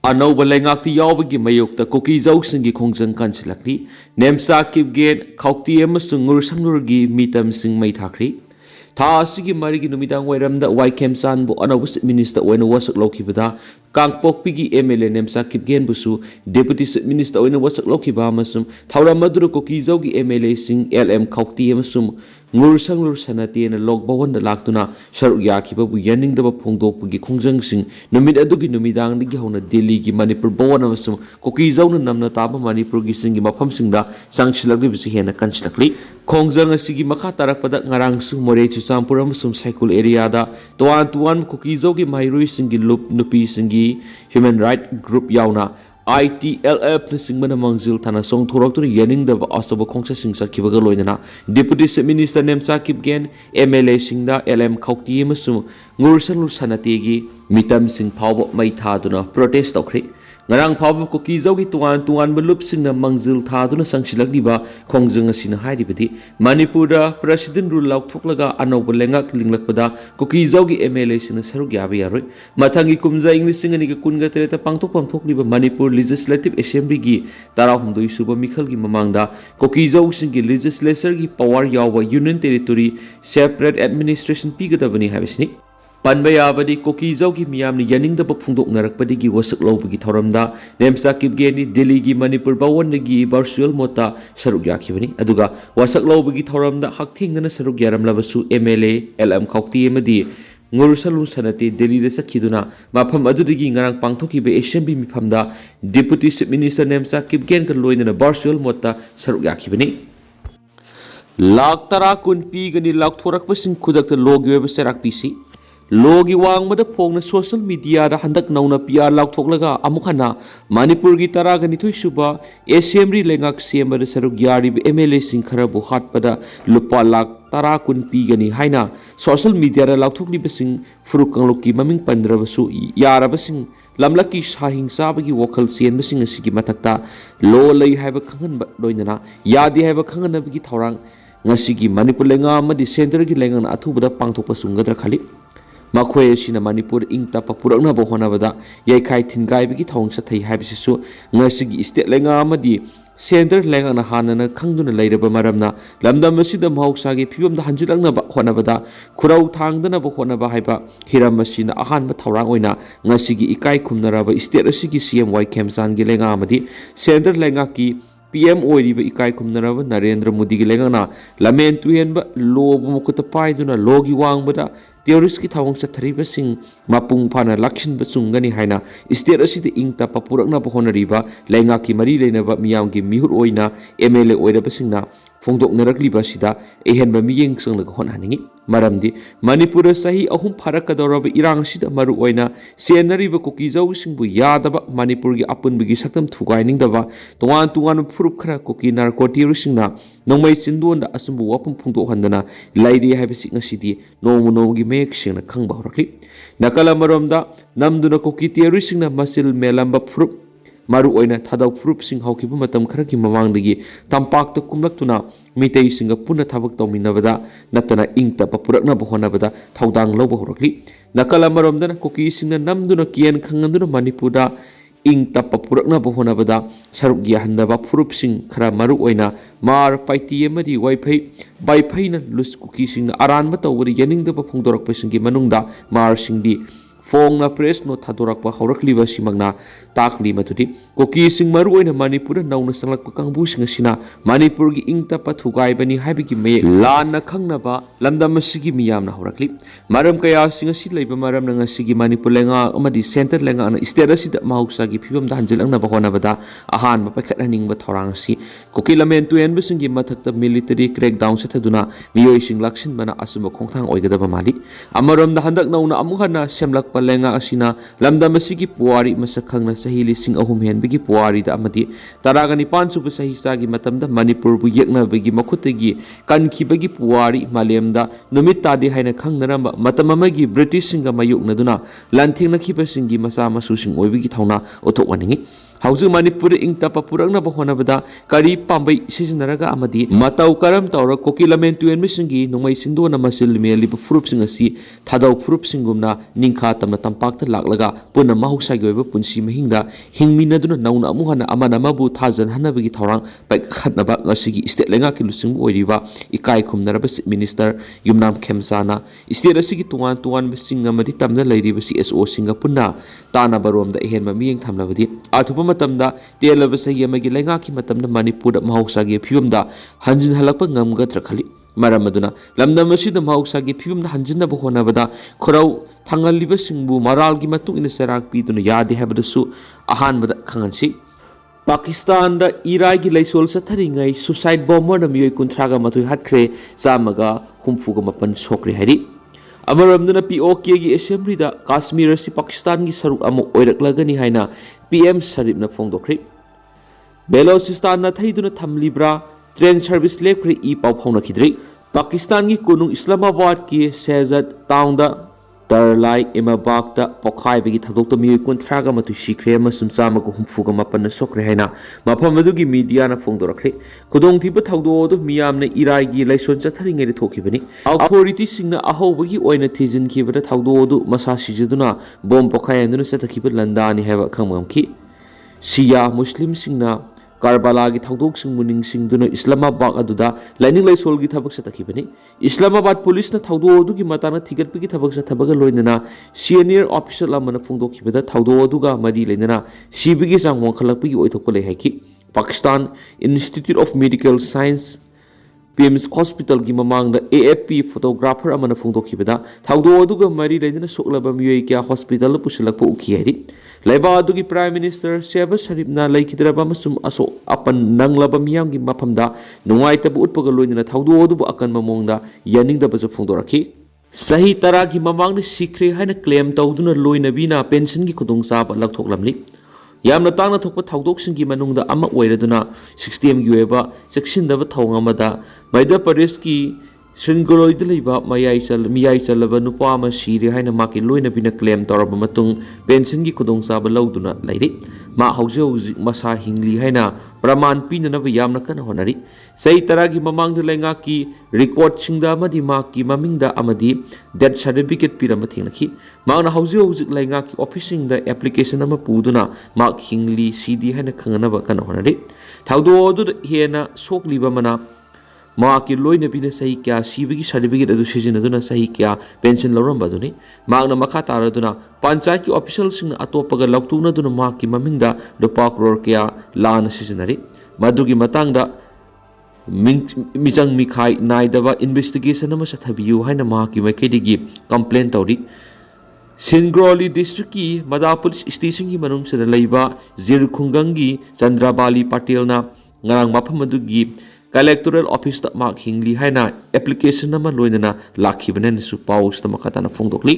अनौब लेंगाक्ति यावबगी मयोक्ता कुकी जौसिंगी खोंजंग कांसिलक्ली नेमसा किपगेन खौक्ति अमसुंग ngursangurgi mitamsing mai thakri tha asigi marigi numidang wairamda waikemsan bu anaubu minister oina wasak lokibada kangpokpigi MLA nemsa kipgen busu deputy minister oina wasak lokiba amasum thauram maduru kuki jaugi MLA sing LM khauti amasum ngursanglu sanate na lokbawon da laktuna sharu yakiba bu yaning da phongdokpagi khongjang sing numid adugi numidang digi hona Delhi gi Manipur bawon amasum kuki jauna namna taba Manipur gi singi mafam singda sangchilagli bisi hena kanchilakli khongjang asigi makha tarakpada ngarang su more chuchampur amasum cycle area da tuan kuki jaugi mairui singi lup nupi singi human right group yauna ITLF na singmana mangzil thana song thorok tu yaning da asaba khongsa singsa kibaga loinana deputy minister nemsa kipgen MLA singda LM khauti amasum ngursanlu sanategi mitam sing phawba mai thaduna protest tokri ngarang phawba kuki jaugi tuan belup singna mangzil thaduna sangsilakdiba khongjang asina hairibadi Manipur da president rule lauthoklaga anoba lengak linglakpada kuki jaugi MLA sina saruk yabi yaroi mathangi kumja english singani ga kunga tereta pangthok pamthokliba Manipur legislative assembly gi tarahumdoi suba mikhal gi mamangda kuki jau singi legislature gi power yawa union territory separate administration pigadabani habisni panba yabadi kuki jaugi miyamni yaning da phungdok narakpadi gi wasak lobagi thoramda nemsa kipgeni Delhi gi Manipur bawon gi virtual mota saruk yakibani aduga wasak lobagi thoramda hakthingna saruk yaramlabasu MLA LM khauti amadi ngursalu sanate Delhi da sakhiduna mafam adudigi ngarang pangthokibe assembly mifamda deputy minister nemsa kipgen ka loinana virtual mota saruk yakibani lakh tara kun pigani lakh thorak pasing khudakta logi web serak pc logi wangmada phongna social media da handak nauna PR lakthoklaga amukhana Manipur gi taraga nithoi suba assembly lengak semba da saruk yari MLA sing khara bu hatpada lupa lakh tara kun pigani haina social media da lakthokli basing furukangloki maming pandrabasu yarabasing lamlaki sahing sabagi wakal sian basing asigi matakta lo lei haiba khangan loinana yadi haiba khangan bagi thorang ngasigi Manipur lenga amadi center gi lenga na athubada pangthokpa sungadra khali makhoi asina Manipur ingta papurakna bo honabada yaikhai thingai bigi thong sathai haibisisu ngasigi state lenga amadi center lenga na hanana khangduna leiraba maramna lamdam asida mahoksagi phibamda hanjilakna ba honabada khurau thangdana bo honaba haiba hiram asina ahan ba thorang oina ngasigi ikai khumnaraba state asigi CMY Khemsan gi lenga amadi center lenga ki PM oiriba ikai khumnaraba Narendra Modi gi lenga na lamen tuyenba lobu mukuta paiduna logi wangbada terrorist ki thawang sa thariba sing mapung phana lakshin basungani haina state asida ingta papurakna bahonariba lenga ki mari leinaba miyam gi mihur oina MLA oiraba singna phongdok narakliba sida ehenba miyeng sanglaga honhaningi maramdi Manipur sahi ahum pharakadoraba irang sida maru oina senariba kuki jau singbu yadaba Manipur gi apunbigi saktam thugaining daba tuan furup khara kuki narcotic singna nongmai sindon da asumbu wapum phungdok handana laidi haibisi ngasidi nomu gi mek singna khangba horakli nakala maromda namduna kuki theory singna masil melamba furup maru oina thadau furup sing haukibu matam khara ki mamangdagi tampakta kumlaktuna mitei singa puna thabak tawminabada natana ingta papurakna bahonabada thaudang loba horakli nakala maromdana kuki singna namduna kian khanganduna Manipurda ingta papurakna bahonabada saruk yahandaba furup sing khara maru oina mar paiti amadi wifi na lus kuki singna aranba tawri yaningda phongdorak pasingi manungda mar singdi Fong na press no thadorakpa haurakliba simagna takli matudi koki sing maru oina Manipur nauna sanglakpa kangbu sing asina Manipur gi ingta pathugai bani haibigi me lan na khangnaba lamdam asigi miyamna haurakli maram kaya sing asi leiba maram nang asigi Manipur lenga amadi center lenga na state asida mahuksa gi phibam da hanjilangna bahona bada ahan ba pakhat haning ba thorang si koki lamen tu en bisingi mathakta military crackdown sathaduna miyoi sing lakshin bana asuma khongthang oigadaba mali amaram da handak nauna amukhana semlak palenga asina lamdam asigi puari masakhangna sahili sing ahum henbigi puari da amadi taragani pansuba sahi sagi matamda Manipur bu yekna bagi makhutagi kankhibagi puari malemda numit tadi haina khangnaramba matamamagi British singa mayukna duna lanthingna khiba singi masa masu sing oibigi thauna othok waningi ꯍꯧꯖꯤꯛ ꯃꯅꯤꯄꯨꯔ ꯏꯪ ꯇꯞꯄ ꯄꯨꯔꯛꯅꯕ ꯍꯣꯠꯅꯕꯗ ꯀꯔꯤ ꯄꯥꯝꯕꯩ ꯁꯤꯖꯤꯟꯅꯔꯒ ꯑꯃꯗꯤ ꯃꯇꯧ ꯀꯔꯝ ꯇꯧꯔ ꯀꯨꯀꯤ ꯂꯃꯦꯟ ꯇꯨꯔꯦꯟꯕꯁꯤꯡꯒꯤ ꯅꯣꯡꯃꯩ ꯁꯤꯟꯗꯣꯛꯅ ꯃꯁꯤꯜ ꯃꯦꯜꯂꯤꯕ ꯐꯨꯔꯨꯞꯁꯤꯡ ꯑꯁꯤ ꯊꯥꯗꯧ ꯐꯨꯔꯨꯞꯁꯤꯡꯒꯨꯝꯅ ꯅꯤꯡꯈꯥ ꯇꯝꯅ ꯇꯝꯄꯥꯛꯇ ꯂꯥꯛꯂꯒ ꯄꯨꯟꯅ ꯃꯍꯧꯁꯥꯒꯤ ꯑꯣꯏꯕ ꯄꯨꯟꯁꯤ ꯃꯍꯤꯡꯗ ꯍꯤꯡꯃꯤꯟꯅꯗꯨꯅ ꯅꯧꯅ ꯑꯃꯨꯛ ꯍꯟꯅ ꯑꯃꯅ ꯑꯃꯕꯨ ꯊꯥꯖꯟꯍꯟꯅꯕꯒꯤ ꯊꯧꯔꯥꯡ ꯄꯥꯏꯈꯠꯅꯕ ꯉꯁꯤꯒꯤ ꯏꯁꯇꯦꯠ ꯂꯩꯉꯥꯛꯀꯤ ꯂꯨꯆꯤꯡꯕ ꯑꯣꯏꯔꯤꯕ ꯏꯀꯥꯏ ꯈꯨꯝꯅꯔꯕ ꯆꯤꯞ ꯃꯤꯅꯤꯁꯇꯔ ꯌꯨꯝꯅꯥꯝ ꯈꯦꯝꯆꯥꯅ ꯏꯁꯇꯦꯠ ꯑꯁꯤꯒꯤ ꯇꯣꯉꯥꯟ ꯇꯣꯉꯥꯟꯕ ꯆꯤꯡ ꯑꯃꯗꯤ ꯇꯝꯗ ꯂꯩꯔꯤꯕ CSOꯁꯤꯡꯒ ꯄꯨꯟꯅ ꯇꯥꯟꯅꯕꯔꯣꯝꯗ ꯑꯍꯦꯟꯕ ꯃꯤꯠꯌꯦꯡ ꯊꯝꯂꯕꯗꯤ ꯑꯊꯨꯕ ꯃꯇꯝꯗ ꯇꯦꯜꯂꯕ ꯆꯍꯤ ꯑꯃꯒꯤ ꯂꯩꯉꯥꯛꯀꯤ ꯃꯇꯝꯗ ꯃꯅꯤꯄꯨꯔꯗ ꯃꯍꯧꯁꯥꯒꯤ ꯐꯤꯕꯝꯗ ꯍꯟꯖꯤꯟꯍꯜꯂꯛꯄ ꯉꯝꯒꯗ꯭ꯔꯥ ꯈꯜꯂꯤ ꯃꯔꯝ ꯑꯗꯨꯅ ꯂꯝꯗꯝ ꯑꯁꯤꯗ ꯃꯍꯧꯁꯥꯒꯤ ꯐꯤꯕꯝꯗ ꯍꯟꯖꯤꯟꯅꯕ ꯍꯣꯠꯅꯕꯗ ꯈꯨꯔꯧ ꯊꯥꯡꯍꯜꯂꯤꯕꯁꯤꯡꯕꯨ ꯃꯔꯥꯜꯒꯤ ꯃꯇꯨꯡ ꯏꯟꯅ ꯆꯩꯔꯥꯛ ꯄꯤꯗꯨꯅ ꯌꯥꯗꯦ ꯍꯥꯏꯕꯗꯨꯁꯨ ꯑꯍꯥꯟꯕꯗ ꯈꯪꯍꯟꯁꯤ ꯄꯥꯀꯤꯁꯇꯥꯟꯗ ꯏꯔꯥꯏꯒꯤ ꯂꯩꯁꯣꯜ ꯆꯠꯊꯔꯤꯉꯩ ꯁꯨꯁꯥꯏꯠ ꯕꯣꯝꯕꯔꯅ ꯃꯤꯑꯣꯏ 38 ꯍꯥꯠꯈ꯭ꯔꯦ 154 ꯁꯣꯛꯈ꯭ꯔꯦ ꯍꯥꯏꯔꯤ ꯑꯃꯔꯣꯝꯗꯅ POKꯒꯤ ꯑꯦꯁꯦꯝꯕ꯭ꯂꯤꯗ ꯀꯥꯁꯃꯤꯔ ꯑꯁꯤ ꯄꯥꯀꯤꯁꯇꯥꯟꯒꯤ ꯁꯔꯨꯛ ꯑꯃ ꯑꯣꯏꯔꯛꯂꯒꯅꯤ ꯍꯥꯏꯅ PM ꯁꯔꯤꯞꯅ ꯐꯣꯡꯗꯣꯛꯈ꯭ꯔꯦ ꯕꯦꯂꯣꯆꯤꯁꯇꯥꯟꯅ ꯊꯩꯗꯨꯅ ꯊꯝꯂꯤꯕ꯭ꯔꯥ ꯇ꯭ꯔꯦꯟ ꯁꯔꯚꯤꯁ ꯂꯦꯞꯈ꯭ꯔꯦ ꯄꯥꯎ ꯐꯥꯎꯅꯈꯤꯗ꯭ꯔꯤ ꯄꯥꯀꯤꯁꯇꯥꯟꯒꯤ ꯀꯣꯅꯨꯡ ꯏꯁꯂꯥꯃꯥꯕꯥꯗꯀꯤ ꯁꯦꯖꯠ ꯇꯥꯎꯟꯗ ꯇꯔꯂꯥꯏ ꯏꯃꯥꯕꯥꯛꯇ ꯄꯣꯛꯈꯥꯏꯕꯒꯤ ꯊꯧꯗꯣꯛꯇ ꯃꯤꯑꯣꯏ 138 ꯁꯤꯈ꯭ꯔꯦ ꯑꯃꯁꯨꯡ 157 ꯁꯣꯛꯈ꯭ꯔꯦ ꯍꯥꯏꯅ ꯃꯐꯝ ꯑꯗꯨꯒꯤ ꯃꯤꯗꯤꯌꯥꯅ ꯐꯣꯡꯗꯣꯔꯛꯈ꯭ꯔꯦ ꯈꯨꯗꯣꯡꯊꯤꯕ ꯊꯧꯗꯣꯛ ꯑꯗꯨ ꯃꯤꯌꯥꯝꯅ ꯏꯔꯥꯏꯒꯤ ꯂꯩꯁꯣꯟ ꯆꯠꯊꯔꯤꯉꯩꯗ ꯊꯣꯛꯈꯤꯕꯅꯤ ꯑꯣꯊꯣꯔꯤꯇꯤꯁꯤꯡꯅ ꯑꯍꯧꯕꯒꯤ ꯑꯣꯏꯅ ꯊꯤꯖꯤꯟꯈꯤꯕꯗ ꯊꯧꯗꯣꯛ ꯑꯗꯨ ꯃꯁꯥ ꯁꯤꯖꯗꯨꯅ ꯕꯣꯝ ꯄꯣꯈꯥꯏꯍꯟꯗꯨꯅ ꯆꯠꯊꯈꯤꯕ ꯂꯥꯟꯗꯥꯅꯤ ꯍꯥꯏꯕ ꯈꯪꯕ ꯉꯝꯈꯤ ꯁꯤꯌꯥ ꯃꯨꯁꯂꯤꯝꯁꯤꯡꯅ ꯀꯔꯕꯥꯂꯥꯒꯤ ꯊꯧꯗꯣꯛꯁꯤꯡꯕꯨ ꯅꯤꯡꯁꯤꯡꯗꯨꯅ ꯏꯁꯂꯥꯃꯥꯕꯥꯗ ꯑꯗꯨꯗ ꯂꯥꯏꯅꯤꯡ ꯂꯥꯏꯁꯣꯜꯒꯤ ꯊꯕꯛ ꯆꯠꯊꯈꯤꯕꯅꯤ ꯏꯁꯂꯥꯃꯥꯕꯥꯗ ꯄꯨꯂꯤꯁꯅ ꯊꯧꯗꯣꯛ ꯑꯗꯨꯒꯤ ꯃꯇꯥꯡꯗ ꯊꯤꯒꯠꯄꯒꯤ ꯊꯕꯛ ꯆꯠꯊꯕꯒ ꯂꯣꯏꯅꯅ ꯁꯤꯅꯤꯌꯔ ꯑꯣꯐꯤꯁꯔ ꯑꯃꯅ ꯐꯣꯡꯗꯣꯛꯈꯤꯕꯗ ꯊꯧꯗꯣꯛ ꯑꯗꯨꯒ ꯃꯔꯤ ꯂꯩꯅꯅ ꯁꯤꯕꯒꯤ ꯆꯥꯡ ꯋꯥꯡꯈꯠꯂꯛꯄꯒꯤ ꯑꯣꯏꯊꯣꯛꯄ ꯂꯩ ꯍꯥꯏꯈꯤ Pakistan institute of medical science PIMS ꯍꯣꯁꯄꯤꯇꯥꯜꯒꯤ ꯃꯃꯥꯡꯗ AFP ꯐꯣꯇꯣꯒ꯭ꯔꯥꯐꯔ ꯑꯃꯅ ꯐꯣꯡꯗꯣꯛꯈꯤꯕꯗ ꯊꯧꯗꯣꯛ ꯑꯗꯨꯒ ꯃꯔꯤ ꯂꯩꯅꯅ ꯁꯣꯛꯂꯕ ꯃꯤꯑꯣꯏ ꯀꯌꯥ ꯍꯣꯁꯄꯤꯇꯥꯜꯗ ꯄꯨꯁꯤꯜꯂꯛꯄ ꯎꯈꯤ ꯍꯥꯏꯔꯤ ꯂꯩꯕꯥꯛ ꯑꯗꯨꯒꯤ ꯄ꯭ꯔꯥꯏꯝ ꯃꯤꯅꯤꯁꯇꯔ ꯁꯦꯍꯕꯥꯖ ꯁꯔꯤꯐꯅ ꯂꯩꯈꯤꯗ꯭ꯔꯕ ꯑꯃꯁꯨꯡ ꯑꯁꯣꯛ ꯑꯄꯟ ꯅꯪꯂꯕ ꯃꯤꯌꯥꯝꯒꯤ ꯃꯐꯝꯗ ꯅꯨꯡꯉꯥꯏꯇꯕ ꯎꯠꯄꯒ ꯂꯣꯏꯅꯅ ꯊꯧꯗꯣꯛ ꯑꯗꯨꯕꯨ ꯑꯀꯟꯕ ꯃꯑꯣꯡꯗ ꯌꯥꯅꯤꯡꯗꯕꯁꯨ ꯐꯣꯡꯗꯣꯔꯛꯈꯤ ꯆꯍꯤ 10ꯒꯤ ꯃꯃꯥꯡꯗ ꯁꯤꯈ꯭ꯔꯦ ꯍꯥꯏꯅ ꯀ꯭ꯂꯦꯝ ꯇꯧꯗꯨꯅ ꯂꯣꯏꯅꯕꯤꯅ ꯄꯦꯟꯁꯟꯒꯤ ꯈꯨꯗꯣꯡꯆꯥꯕ ꯂꯧꯊꯣꯛꯂꯝꯂꯤ ꯌꯥꯝꯅ ꯇꯥꯡꯅ ꯊꯣꯛꯄ ꯊꯧꯗꯣꯛꯁꯤꯡꯒꯤ ꯃꯅꯨꯡꯗ ꯑꯃ ꯑꯣꯏꯔꯗꯨꯅ ꯁꯤꯁꯇꯦꯝꯒꯤ ꯑꯣꯏꯕ ꯆꯦꯛꯁꯤꯟꯗꯕ ꯊꯧꯑꯣꯡ ꯑꯃꯗ ꯃꯙ꯭ꯌ ꯄ꯭ꯔꯗꯦꯁꯀꯤ ꯁ꯭ꯔꯤꯟꯒꯔꯣꯏꯗ ꯂꯩꯕ ꯃꯤꯌꯥꯏ ꯆꯜꯂꯕ ꯅꯨꯄꯥ ꯑꯃ ꯁꯤꯔꯦ ꯍꯥꯏꯅ ꯃꯍꯥꯛꯀꯤ ꯂꯣꯏꯅꯕꯤꯅ ꯀ꯭ꯂꯦꯝ ꯇꯧꯔꯕ ꯃꯇꯨꯡ ꯄꯦꯟꯁꯟꯒꯤ ꯈꯨꯗꯣꯡꯆꯥꯕ ꯂꯧꯗꯨꯅ ꯂꯩꯔꯤ ꯃꯥ ꯍꯧꯖꯤꯛ ꯃꯁꯥ ꯍꯤꯡꯂꯤ ꯍꯥꯏꯅ ꯄ꯭ꯔꯃꯥꯟ ꯄꯤꯅꯅꯕ ꯌꯥꯝꯅ ꯀꯟꯅ ꯍꯣꯠꯅꯔꯤ ꯆꯍꯤ 10ꯒꯤ ꯃꯃꯥꯡꯗ ꯂꯩꯉꯥꯛꯀꯤ ꯔꯦꯀꯣꯔꯗꯁꯤꯡꯗ ꯑꯃꯗꯤ ꯃꯍꯥꯛꯀꯤ ꯃꯃꯤꯡꯗ ꯑꯃꯗꯤ ꯗꯦꯠ ꯁꯥꯔꯇꯤꯐꯤꯀꯦꯠ ꯄꯤꯔꯝꯕ ꯊꯦꯡꯅꯈꯤ ꯃꯍꯥꯛꯅ ꯍꯧꯖꯤꯛ ꯂꯩꯉꯥꯛꯀꯤ ꯑꯣꯐꯤꯁꯁꯤꯡꯗ ꯑꯦꯄ꯭ꯂꯤꯀꯦꯁꯟ ꯑꯃ ꯄꯨꯗꯨꯅ ꯃꯍꯥꯛ ꯍꯤꯡꯂꯤ ꯁꯤꯗꯤ ꯍꯥꯏꯅ ꯈꯪꯅꯅꯕ ꯀꯟꯅ ꯍꯣꯠꯅꯔꯤ ꯊꯧꯗꯣꯛ ꯑꯗꯨꯗ ꯍꯦꯟꯅ ꯁꯣꯛꯂꯤꯕ ꯑꯃꯅ ꯃꯍꯥꯛꯀꯤ ꯂꯣꯏꯅꯕꯤꯅ ꯆꯍꯤ ꯀꯌꯥ ꯁꯤꯕꯒꯤ ꯁꯥꯔꯇꯤꯐꯤꯀꯦꯠ ꯑꯗꯨ ꯁꯤꯖꯤꯟꯅꯗꯨꯅ ꯆꯍꯤ ꯀꯌꯥ ꯄꯦꯟꯁꯟ ꯂꯧꯔꯝꯕ ꯑꯗꯨꯅꯤ ꯃꯍꯥꯛꯅ ꯃꯈꯥ ꯇꯥꯔꯗꯨꯅ ꯄꯟꯆꯥꯌꯠꯀꯤ ꯑꯣꯐꯤꯁꯤꯌꯦꯜꯁꯤꯡꯅ ꯑꯇꯣꯞꯄꯒ ꯂꯧꯇꯨꯅꯗꯨꯅ ꯃꯍꯥꯛꯀꯤ ꯃꯃꯤꯡꯗ ꯂꯨꯄꯥ ꯀ꯭ꯔꯣꯔ ꯀꯌꯥ ꯂꯥꯟꯅ ꯁꯤꯖꯤꯟꯅꯔꯤ ꯃꯗꯨꯒꯤ ꯃꯇꯥꯡꯗ ꯃꯤꯆꯪ ꯃꯤꯈꯥꯏ ꯅꯥꯏꯗꯕ ꯏꯟꯚꯦꯁꯇꯤꯒꯦꯁꯟ ꯑꯃ ꯆꯠꯊꯕꯤꯌꯨ ꯍꯥꯏꯅ ꯃꯍꯥꯛꯀꯤ ꯃꯥꯏꯀꯩꯗꯒꯤ ꯀꯝꯄ꯭ꯂꯦꯟ ꯇꯧꯔꯤ ꯁꯤꯟꯒ꯭ꯔꯣꯂꯤ ꯗꯤꯁꯇ꯭ꯔꯤꯛꯀꯤ ꯃꯗꯥ ꯄꯨꯂꯤꯁ ꯁ꯭ꯇꯦꯁꯟꯒꯤ ꯃꯅꯨꯡꯗ ꯂꯩꯕ ꯖꯤꯔ ꯈꯨꯡꯒꯪꯒꯤ ꯆꯟꯗ꯭ꯔꯕꯥꯂꯤ ꯄꯇꯦꯜꯅ ꯉꯔꯥꯡ ꯃꯐꯝ ꯑꯗꯨꯒꯤ ꯀꯂꯦꯛꯇꯣꯔꯦꯜ ꯑꯣꯐꯤꯁꯇ ꯃꯍꯥꯛ ꯍꯤꯡꯂꯤ ꯍꯥꯏꯅ ꯑꯦꯄ꯭ꯂꯤꯀꯦꯁꯟ ꯑꯃ ꯂꯣꯏꯅꯅ ꯂꯥꯛꯈꯤꯕꯅꯦꯅꯁꯨ ꯄꯥꯎꯁꯤꯗ ꯃꯈꯥ ꯇꯥꯅ ꯐꯣꯡꯗꯣꯛꯂꯤ